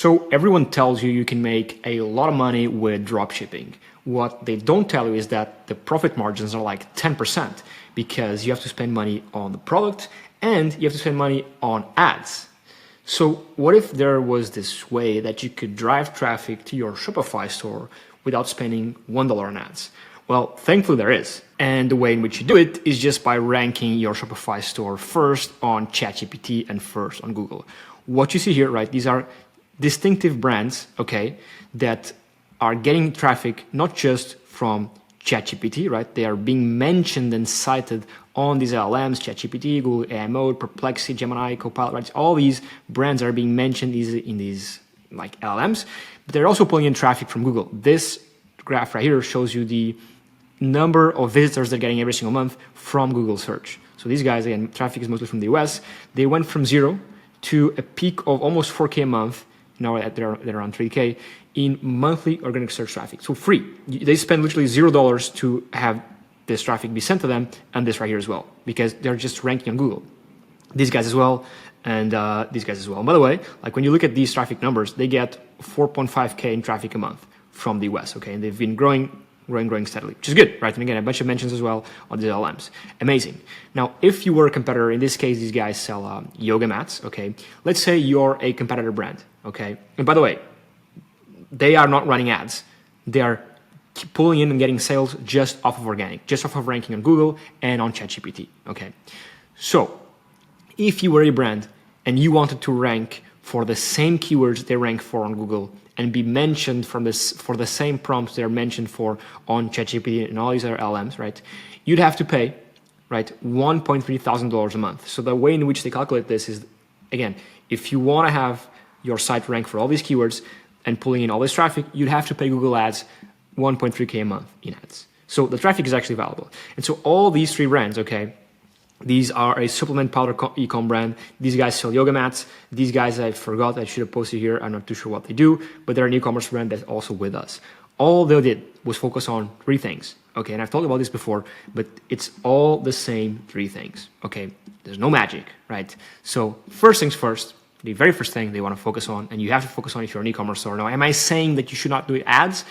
So everyone tells you can make a lot of money with dropshipping. What they don't tell you is that the profit margins are like 10% because you have to spend money on the product and you have to spend money on ads. So what if there was this way that you could drive traffic to your Shopify store without spending $1 on ads? Well, thankfully there is. And the way in which you do it is just by ranking your Shopify store first on ChatGPT and first on Google. What you see here, right, these are distinctive brands, okay, that are getting traffic not just from ChatGPT, right? They are being mentioned and cited on these LLMs, ChatGPT, Google AI Mode, Perplexity, Gemini, Copilot, right? All these brands are being mentioned in these like LLMs, but they're also pulling in traffic from Google. This graph right here shows you the number of visitors they're getting every single month from Google search. So these guys, again, traffic is mostly from the US. They went from 0 to a peak of almost 4K a month. Now they're around 3K in monthly organic search traffic. So free. They spend literally $0 to have this traffic be sent to them, and this right here as well, because they're just ranking on Google. These guys as well, and these guys as well. And by the way, like when you look at these traffic numbers, they get 4.5K in traffic a month from the US, okay? And they've been growing steadily, which is good, right? And again, a bunch of mentions as well on the LLMs. Amazing. Now, if you were a competitor, in this case, these guys sell yoga mats, okay? Let's say you're a competitor brand, okay? And by the way, they are not running ads. They are pulling in and getting sales just off of organic, just off of ranking on Google and on ChatGPT, okay? So if you were a brand and you wanted to rank for the same keywords they rank for on Google and be mentioned for the same prompts they're mentioned for on ChatGPT and all these other LLMs, right? You'd have to pay, right, $1.3 thousand a month. So the way in which they calculate this is, again, if you want to have your site rank for all these keywords and pulling in all this traffic, you'd have to pay Google Ads 1.3K a month in ads. So the traffic is actually valuable. And so all these three brands, okay, these are a supplement powder e-com brand. These guys sell yoga mats. These guys, I forgot, I should have posted here. I'm not too sure what they do, but they're an e-commerce brand that's also with us. All they did was focus on three things, okay? And I've talked about this before, but it's all the same three things, okay? There's no magic, right? So first things first, the very first thing they want to focus on, and you have to focus on if you're an e-commerce store. Now, am I saying that you should not do ads?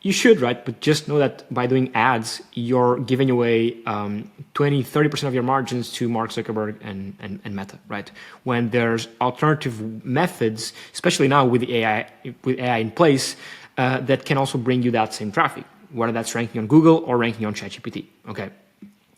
You should, right? But just know that by doing ads, you're giving away 20-30% of your margins to Mark Zuckerberg and Meta, right? When there's alternative methods, especially now with the AI in place, that can also bring you that same traffic, whether that's ranking on Google or ranking on ChatGPT, okay?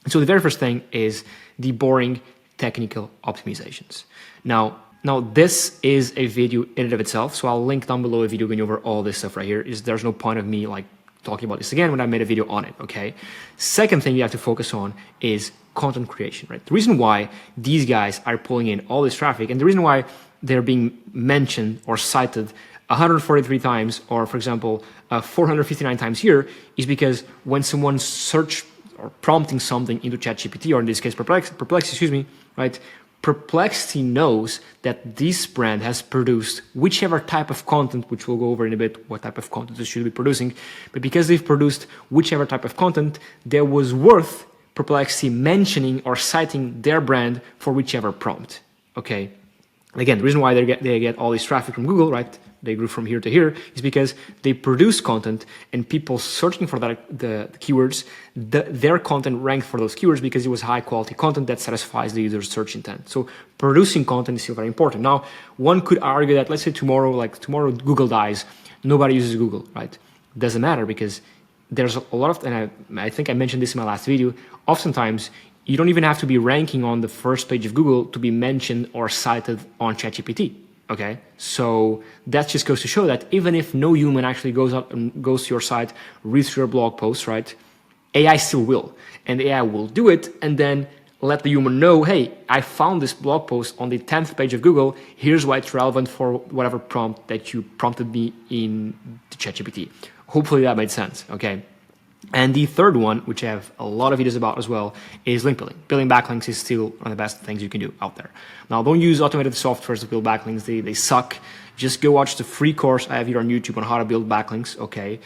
So the very first thing is the boring technical optimizations. Now this is a video in and of itself, so I'll link down below a video going over all this stuff right here. There's no point of me like talking about this again when I made a video on it, okay? Second thing you have to focus on is content creation, right? The reason why these guys are pulling in all this traffic and the reason why they're being mentioned or cited 143 times, or for example, 459 times here, is because when someone search or prompting something into ChatGPT, or in this case Perplexity, right? Perplexity knows that this brand has produced whichever type of content, which we'll go over in a bit, what type of content it should be producing. But because they've produced whichever type of content, there was worth Perplexity mentioning or citing their brand for whichever prompt, okay? Again, the reason why they get all this traffic from Google, right? They grew from here to here is because they produce content and people searching for that, the keywords, their content ranked for those keywords because it was high quality content that satisfies the user's search intent. So producing content is still very important. Now, one could argue that let's say tomorrow Google dies, nobody uses Google, right? Doesn't matter because there's a lot of, and I think I mentioned this in my last video, oftentimes you don't even have to be ranking on the first page of Google to be mentioned or cited on ChatGPT. Okay, so that just goes to show that even if no human actually goes out and goes to your site, reads your blog post, right? AI still will, and AI will do it, and then let the human know, hey, I found this blog post on the 10th page of Google. Here's why it's relevant for whatever prompt that you prompted me in the ChatGPT. Hopefully that made sense. Okay. And the third one, which I have a lot of videos about as well, is link building. Building backlinks is still one of the best things you can do out there. Now, don't use automated softwares to build backlinks. They suck. Just go watch the free course I have here on YouTube on how to build backlinks, okay?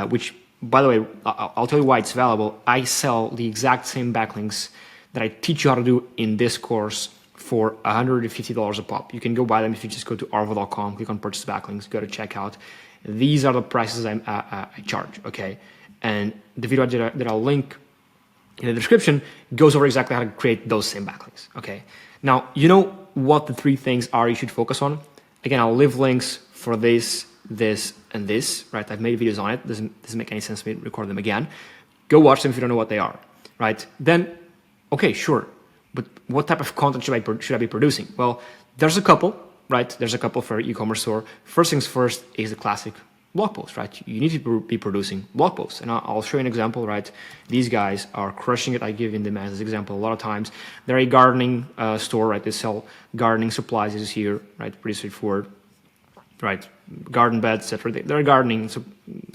Which, by the way, I'll tell you why it's valuable. I sell the exact same backlinks that I teach you how to do in this course for $150 a pop. You can go buy them if you just go to arvo.com, click on purchase backlinks, go to checkout. These are the prices I charge, okay? And the video that I'll link in the description goes over exactly how to create those same backlinks, okay? Now, you know what the 3 things are you should focus on? Again, I'll leave links for this, and this, right? I've made videos on it. Doesn't make any sense to me to record them again. Go watch them if you don't know what they are, right? Then, okay, sure. But what type of content should I be producing? Well, there's a couple, right? There's a couple for e-commerce store. First things first is the classic blog post, right? You need to be producing blog posts. And I'll show you an example, right? These guys are crushing it. I give you them as an example a lot of times. They're a gardening store, right? They sell gardening supplies, as here, right? Pretty straightforward, right? Garden beds, etc. They're a gardening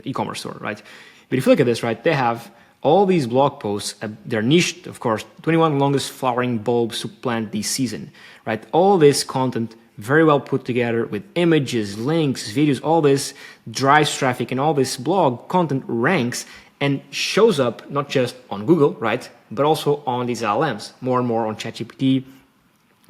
e-commerce store, right? But if you look at this, right, they have all these blog posts. They're niched, of course. 21 longest flowering bulbs to plant this season, right? All this content very well put together with images, links, videos. All this drives traffic, and all this blog content ranks and shows up not just on Google, right, but also on these LLMs, more and more on ChatGPT,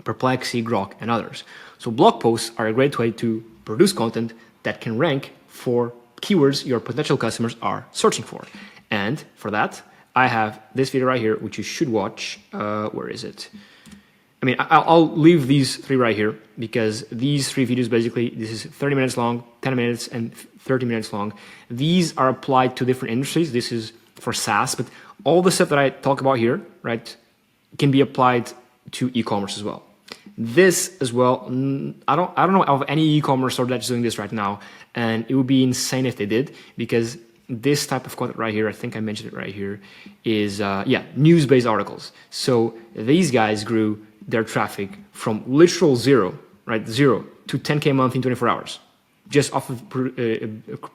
Perplexity, Grok, and others. So blog posts are a great way to produce content that can rank for keywords your potential customers are searching for. And for that, I have this video right here, which you should watch. Where is it? I mean, I'll leave these 3 right here, because these 3 videos, basically, this is 30 minutes long, 10 minutes, and 30 minutes long. These are applied to different industries. This is for SaaS, but all the stuff that I talk about here, right, can be applied to e-commerce as well. This as well, I don't know of any e-commerce store that's doing this right now, and it would be insane if they did, because this type of content right here, I think I mentioned it right here, is news-based articles. So these guys grew their traffic from literal zero, right, 0 to 10K a month in 24 hours, just off of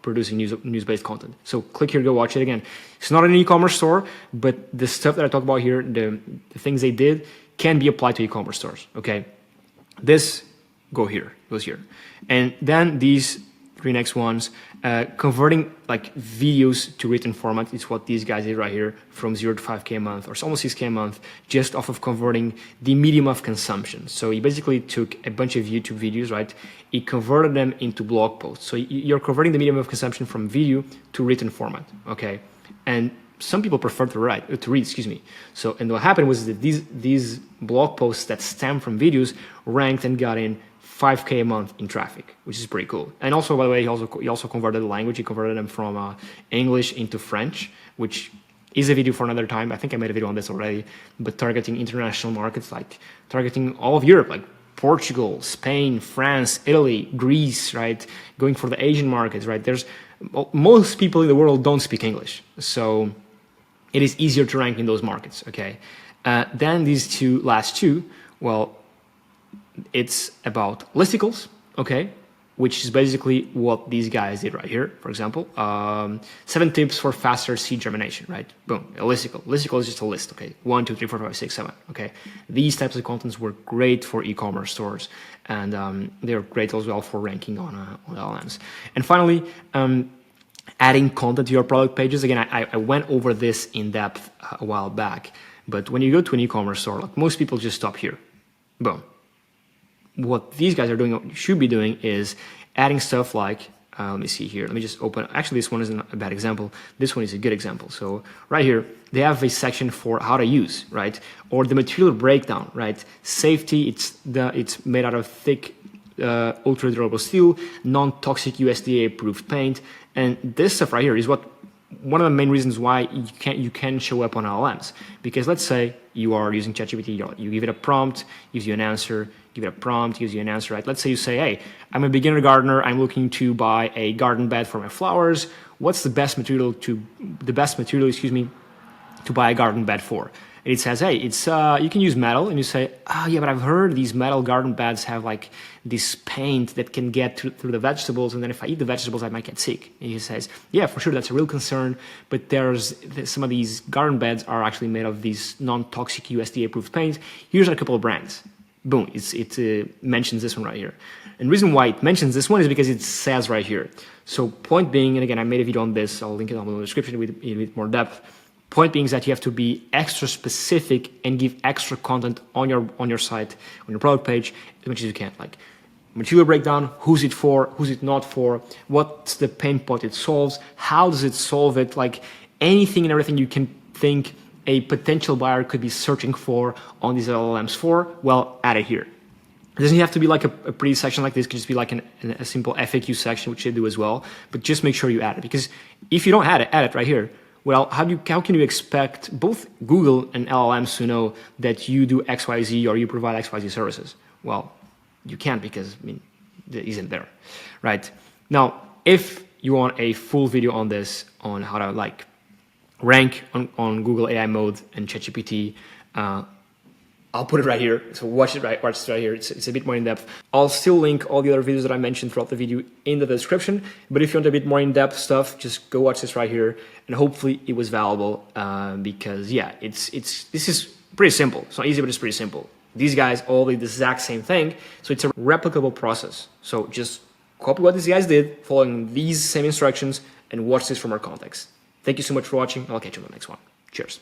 producing news-based content. So click here, go watch it again. It's not an e-commerce store, but the stuff that I talk about here, the things they did, can be applied to e-commerce stores, okay? This goes here. And then these 3 next ones, converting like videos to written format is what these guys did right here, from 0 to 5K a month, or almost 6K a month, just off of converting the medium of consumption. So he basically took a bunch of YouTube videos, right? He converted them into blog posts. So you're converting the medium of consumption from video to written format, okay? And some people prefer to read, excuse me. So, and what happened was that these blog posts that stem from videos ranked and got in 5K a month in traffic, which is pretty cool. And also, by the way, he also converted the language. He converted them from English into French, which is a video for another time. I think I made a video on this already, but targeting international markets, like targeting all of Europe, like Portugal, Spain, France, Italy, Greece, right? Going for the Asian markets, right? Most people in the world don't speak English, so it is easier to rank in those markets, okay? Then these last two, well, it's about listicles, okay? Which is basically what these guys did right here. For example, 7 tips for faster seed germination, right? Boom, a listicle. Listicle is just a list, okay? 1, 2, 3, 4, 5, 6, 7, okay? These types of contents were great for e-commerce stores, and they're great as well for ranking on LLMs. And finally, adding content to your product pages. Again, I went over this in depth a while back, but when you go to an e-commerce store, like most people just stop here. Boom. What these guys are doing, what you should be doing, is adding stuff like, let me see here. Let me just open. Actually, this one isn't a bad example. This one is a good example. So right here, they have a section for how to use, right? Or the material breakdown, right? Safety, it's made out of thick, ultra durable steel, non-toxic USDA approved paint. And this stuff right here is one of the main reasons why you can show up on LLMs. Because let's say you are using ChatGPT, you give it a prompt, gives you an answer, give it a prompt, gives you an answer, right? Let's say you say, hey, I'm a beginner gardener, I'm looking to buy a garden bed for my flowers. What's the best material to buy a garden bed for? And it says, hey, it's you can use metal, and you say, yeah, but I've heard these metal garden beds have like this paint that can get through the vegetables, and then if I eat the vegetables, I might get sick. And he says, yeah, for sure, that's a real concern, but there's some of these garden beds are actually made of these non-toxic USDA approved paint. Here's a couple of brands. Boom, it mentions this one right here. And the reason why it mentions this one is because it says right here. So point being, and again, I made a video on this, I'll link it down in the description with more depth. Point being is that you have to be extra specific and give extra content on your site, on your product page, as much as you can. Like material breakdown, who's it for, who's it not for, what's the pain point it solves, how does it solve it, like anything and everything you can think a potential buyer could be searching for on these LLMs for, well, add it here. It doesn't have to be like a pretty section like this. It could just be like a simple FAQ section, which they do as well. But just make sure you add it, because if you don't add it right here, well, how can you expect both Google and LLMs to know that you do XYZ or you provide XYZ services? Well, you can't, because it isn't there, right? Now, if you want a full video on this, on how to like rank on Google AI mode and ChatGPT, I'll put it right here. So watch it right here. It's a bit more in depth. I'll still link all the other videos that I mentioned throughout the video in the description. But if you want a bit more in depth stuff, just go watch this right here. And hopefully it was valuable, because yeah, this is pretty simple. It's not easy, but it's pretty simple. These guys all did the exact same thing. So it's a replicable process. So just copy what these guys did, following these same instructions, and watch this from our context. Thank you so much for watching. I'll catch you on the next one. Cheers.